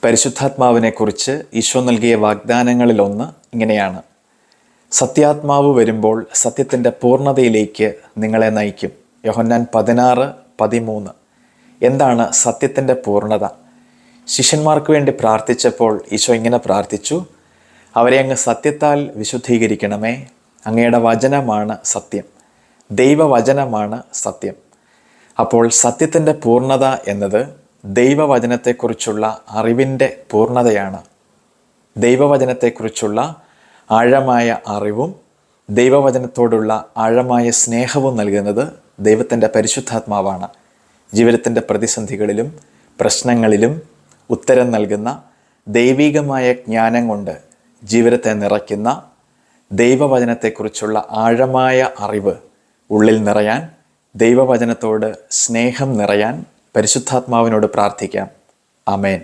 പരിശുദ്ധാത്മാവിനെക്കുറിച്ച് ഈശോ നൽകിയ വാഗ്ദാനങ്ങളിലൊന്ന് ഇങ്ങനെയാണ്: സത്യാത്മാവ് വരുമ്പോൾ സത്യത്തിൻ്റെ പൂർണ്ണതയിലേക്ക് നിങ്ങളെ നയിക്കും. യോഹന്നാൻ 16:13. എന്താണ് സത്യത്തിൻ്റെ പൂർണ്ണത? ശിഷ്യന്മാർക്ക് വേണ്ടി പ്രാർത്ഥിച്ചപ്പോൾ ഈശോ ഇങ്ങനെ പ്രാർത്ഥിച്ചു: അവരെ അങ്ങ് സത്യത്താൽ വിശുദ്ധീകരിക്കണമേ. അങ്ങയുടെ വചനമാണ് സത്യം, ദൈവവചനമാണ് സത്യം. അപ്പോൾ സത്യത്തിൻ്റെ പൂർണ്ണത എന്നത് ദൈവവചനത്തെക്കുറിച്ചുള്ള അറിവിൻ്റെ പൂർണ്ണതയാണ്. ദൈവവചനത്തെക്കുറിച്ചുള്ള ആഴമായ അറിവും ദൈവവചനത്തോടുള്ള ആഴമായ സ്നേഹവും നൽകുന്നത് ദൈവത്തിൻ്റെ പരിശുദ്ധാത്മാവാണ്. ജീവിതത്തിൻ്റെ പ്രതിസന്ധികളിലും പ്രശ്നങ്ങളിലും ഉത്തരം നൽകുന്ന ദൈവികമായ ജ്ഞാനം കൊണ്ട് ജീവിതത്തെ നിറയ്ക്കുന്ന ദൈവവചനത്തെക്കുറിച്ചുള്ള ആഴമായ അറിവ് ഉള്ളിൽ നിറയാൻ, ദൈവവചനത്തോട് സ്നേഹം നിറയാൻ പരിശുദ്ധാത്മാവിനോട് പ്രാർത്ഥിക്കാം. ആമേൻ.